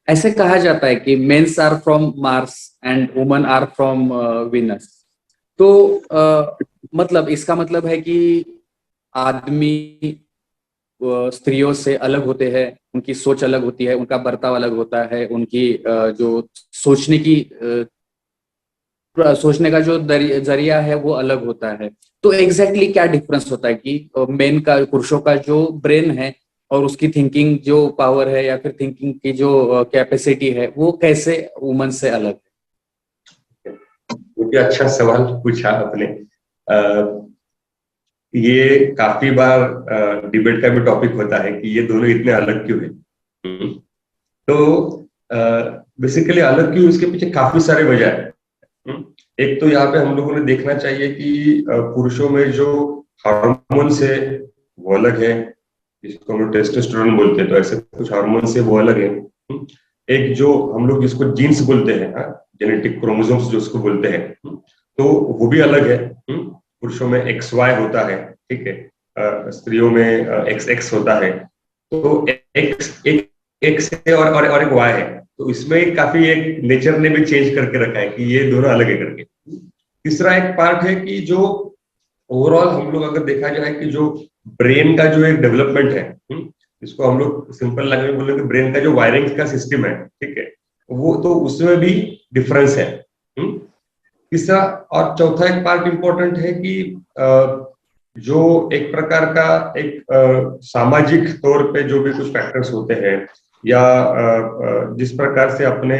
ऐसे कहा जाता है कि mens are from Mars and women are from Venus. तो मतलब इसका मतलब है कि आदमी स्त्रियों से अलग होते हैं, उनकी सोच अलग होती है, उनका बर्ताव अलग होता है, उनकी जो सोचने की सोचने का जो जरिया है वो अलग होता है। तो एग्जैक्टली क्या डिफरेंस होता है कि मेन का, पुरुषों का जो ब्रेन है और उसकी थिंकिंग जो पावर है या फिर थिंकिंग की जो कैपेसिटी है वो कैसे वुमन से अलग है? क्योंकि अच्छा सवाल पूछा आपने। ये काफी बार डिबेट का भी टॉपिक होता है कि ये दोनों इतने अलग क्यों है। तो बेसिकली अलग क्यों, इसके पीछे काफी सारे वजह है। एक तो यहाँ पे हम लोगों ने देखना चाहिए कि पुरुषों में जो हार्मोन्स है वो अलग है, जिसको हम लोग टेस्टोस्टेरोन बोलते हैं, तो ऐसे कुछ हार्मोन्स है वो अलग है। एक जो हम लोग जिसको जीन्स बोलते हैं, जेनेटिक क्रोमोसोम्स जो उसको बोलते हैं, तो वो भी अलग है। पुरुषों में एक्स वाई होता है, ठीक है, स्त्रियों में एक्स एक्स होता है। तो एक्स एक एक्स है और एक वाई है, तो इसमें काफी एक नेचर ने भी चेंज करके रखा है कि ये दोनों अलग है करके। तीसरा एक पार्ट है कि जो ओवरऑल हम लोग अगर देखा जाए कि जो ब्रेन का जो एक डेवलपमेंट है, इसको हम लोग सिंपल लैंग्वेज में बोलेंगे, ब्रेन का जो वायरिंग का सिस्टम है, ठीक है, वो तो उसमें भी डिफरेंस है। तीसरा और चौथा एक पार्ट इंपॉर्टेंट है कि जो एक प्रकार का एक सामाजिक तौर पे जो भी कुछ फैक्टर्स होते हैं, या जिस प्रकार से अपने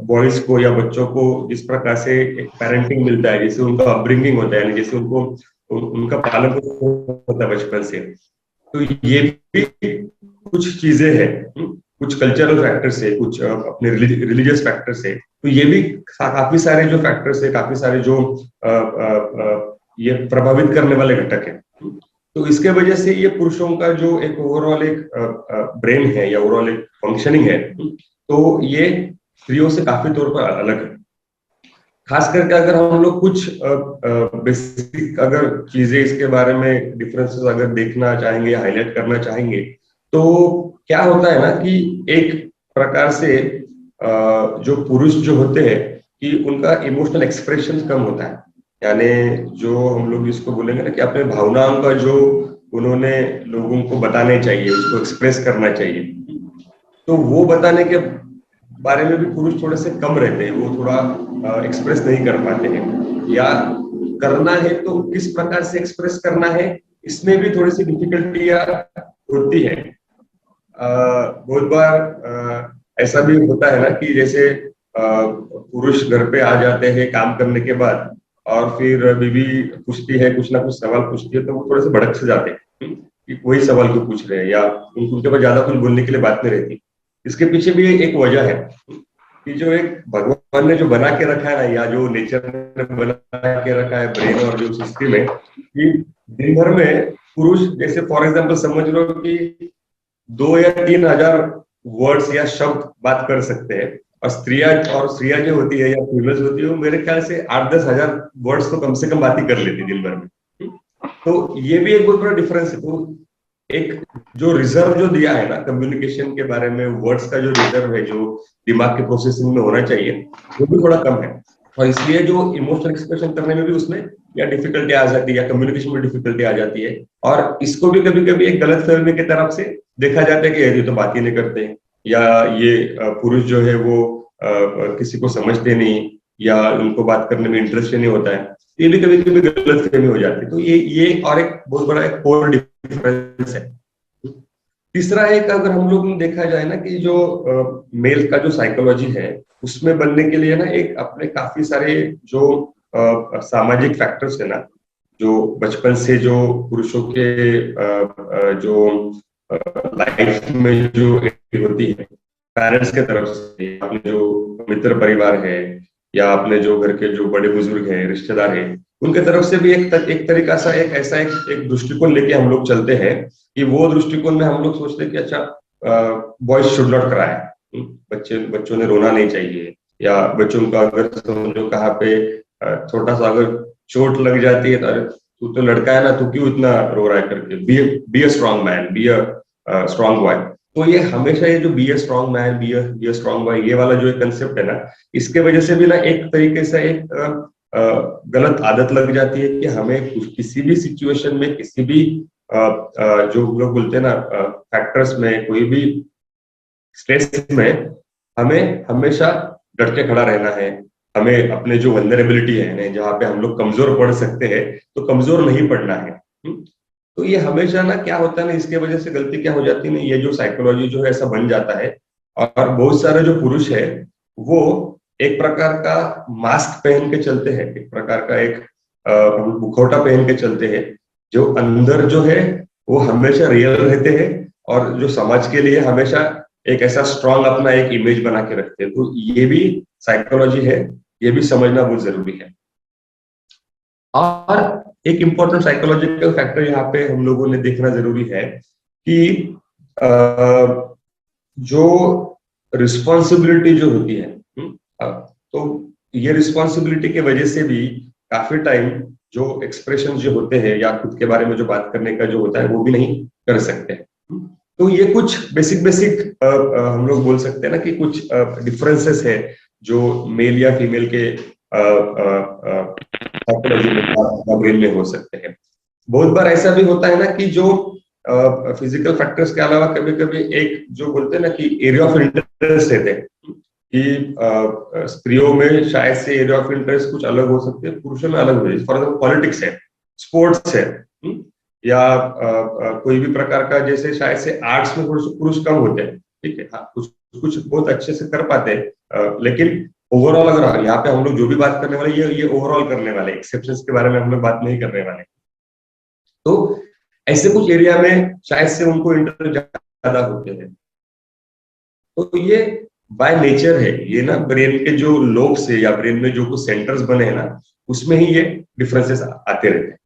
बॉयज को या बच्चों को जिस प्रकार से एक पेरेंटिंग मिलता है, जैसे उनका अपब्रिंगिंग होता है, जैसे उनको उनका पालन पोषण होता है बचपन से, तो ये भी कुछ चीजें हैं। कुछ कल्चरल फैक्टर्स है, कुछ अपने रिलीजियस फैक्टर्स है, तो ये भी काफी सारे जो फैक्टर्स है, काफी सारे जो ये प्रभावित करने वाले घटक है। तो इसके वजह से ये पुरुषों का जो एक ओवरऑल एक ब्रेन है या ओवरऑल एक फंक्शनिंग है, तो ये स्त्रियों से काफी तौर पर अलग है। खास करके अगर हम लोग कुछ बेसिक अगर चीजें इसके बारे में डिफरेंसेस अगर देखना चाहेंगे, हाईलाइट करना चाहेंगे, तो क्या होता है ना कि एक प्रकार से जो पुरुष जो होते हैं कि उनका इमोशनल एक्सप्रेशन कम होता है। यानी जो हम लोग इसको बोलेंगे ना कि अपने भावनाओं का जो उन्होंने लोगों को बताने चाहिए, उसको एक्सप्रेस करना चाहिए, तो वो बताने के बारे में भी पुरुष थोड़े से कम रहते हैं, वो थोड़ा एक्सप्रेस नहीं कर पाते हैं, या करना है तो किस प्रकार से एक्सप्रेस करना है, इसमें भी थोड़ी सी डिफिकल्टियां होती है। बहुत बार ऐसा भी होता है ना कि जैसे पुरुष घर पे आ जाते हैं काम करने के बाद, और फिर बीवी पूछती है, कुछ ना कुछ सवाल पूछती है, तो वो थोड़े से भड़क से जाते हैं कि वही सवाल क्यों पूछ रहे हैं, या उनके पास ज्यादा कुछ बोलने के लिए बात नहीं रहती। इसके पीछे भी एक वजह है कि जो एक भगवान ने जो बना के रखा है ना, या जो नेचर ने बना के रखा है ब्रेन और जो सिस्टम है, कि दिन भर में पुरुष जैसे फॉर एग्जाम्पल समझ लो कि 2 या 3 हजार वर्ड्स या शब्द बात कर सकते हैं, और स्त्रियां जो होती है या फीमेल्स होती है, वो मेरे ख्याल से 8-10 हजार वर्ड्स तो कम से कम बात ही कर लेती दिन भर में। तो ये भी एक बहुत बड़ा डिफरेंस है। तो एक जो रिजर्व जो दिया है ना कम्युनिकेशन के बारे में, वर्ड्स का जो रिजर्व है, जो दिमाग के प्रोसेसिंग में होना चाहिए, वो भी थोड़ा कम है, और इसलिए जो इमोशनल एक्सप्रेशन करने में भी उसमें या डिफिकल्टी आ जाती है, या कम्युनिकेशन में डिफिकल्टी आ जाती है। और इसको भी कभी कभी एक गलत फहमी की तरफ से देखा जाता है कि ये तो बात ही नहीं करते, या ये पुरुष जो है वो किसी को समझते नहीं, या उनको बात करने में इंटरेस्ट नहीं होता है। ये भी कभी कभी गलत फहमी हो जाती है। तो ये और एक बहुत बड़ा एक कोर डिफरेंस है। तीसरा एक अगर हम लोग देखा जाए ना कि जो मेल का जो साइकोलॉजी है, उसमें बनने के लिए ना एक अपने काफी सारे जो सामाजिक फैक्टर्स है ना, जो बचपन से जो पुरुषों के जो लाइफ में जो होती है, पेरेंट्स के तरफ से, अपने जो मित्र परिवार है, या अपने जो घर के जो बड़े बुजुर्ग हैं, रिश्तेदार हैं, उनके तरफ से भी एक तरीका सा एक ऐसा एक दृष्टिकोण लेके हम लोग चलते हैं कि वो दृष्टिकोण में हम लोग सोचते हैं कि अच्छा, बॉयज शुड नॉट क्राई, बच्चों ने रोना नहीं चाहिए, या बच्चों का अगर समझो कहाँ पे छोटा सा अगर चोट लग जाती है, तो अरे तू तो लड़का है ना, तू क्यों इतना रो रहा है करके, be a strong man, be a strong boy. तो ये हमेशा ये जो be a strong man, be a strong boy, ये वाला जो कंसेप्ट है ना, इसके वजह से भी ना एक तरीके से एक गलत आदत लग जाती है कि हमें किसी भी सिचुएशन में, किसी भी जो हम लोग बोलते हैं ना फैक्टर्स में, कोई भी स्ट्रेस में, हमें हमेशा डट के खड़ा रहना है। हमें अपने जो वल्नरेबिलिटी है, जहाँ पे हम लोग कमजोर पड़ सकते हैं, तो कमजोर नहीं पड़ना है। तो ये हमेशा ना क्या होता है ना, इसके वजह से गलती क्या हो जाती है ना, ये जो साइकोलॉजी जो है ऐसा बन जाता है, और बहुत सारे जो पुरुष है वो एक प्रकार का मास्क पहन के चलते हैं, एक प्रकार का एक मुखौटा पहन के चलते हैं, जो अंदर जो है वो हमेशा रियल रहते हैं, और जो समाज के लिए हमेशा एक ऐसा स्ट्रांग अपना एक इमेज बना के रखते हैं। तो ये भी साइकोलॉजी है, ये भी समझना बहुत जरूरी है। और एक इंपॉर्टेंट साइकोलॉजिकल फैक्टर यहाँ पे हम लोगों ने देखना जरूरी है कि जो रिस्पॉन्सिबिलिटी जो होती है, तो ये रिस्पॉन्सिबिलिटी के वजह से भी काफी टाइम जो एक्सप्रेशन जो होते हैं या खुद के बारे में जो बात करने का जो होता है वो भी नहीं कर सकते। तो ये कुछ बेसिक बेसिक हम लोग बोल सकते हैं ना कि कुछ डिफरेंसेस है जो मेल या फीमेल के साइकोलॉजी में, ब्रेन में हो सकते हैं। बहुत बार ऐसा भी होता है ना कि जो फिजिकल फैक्टर्स के अलावा कभी कभी एक जो बोलते हैं ना कि एरिया ऑफ इंटरेस्ट रहते हैं, कि स्त्रियों में शायद से एरिया ऑफ इंटरेस्ट कुछ अलग हो सकते हैं, पुरुषों में अलग हो जाए। फॉर एग्जाम्पल पॉलिटिक्स है, स्पोर्ट्स है, या कोई भी प्रकार का, जैसे शायद से आर्ट्स में पुरुष कम होते हैं, ठीक है, हाँ, कुछ कुछ बहुत अच्छे से कर पाते हैं, लेकिन ओवरऑल अगर यहाँ पे हम लोग जो भी बात करने वाले, ये ओवरऑल करने वाले, एक्सेप्शंस के बारे में हम लोग बात नहीं करने वाले। तो ऐसे कुछ एरिया में शायद से उनको इंटरेस्ट ज्यादा होते हैं। तो ये बाय नेचर है, ये ना ब्रेन के जो लोब्स है या ब्रेन में जो कुछ सेंटर्स बने हैं ना, उसमें ही ये डिफरेंसेस आते रहते हैं।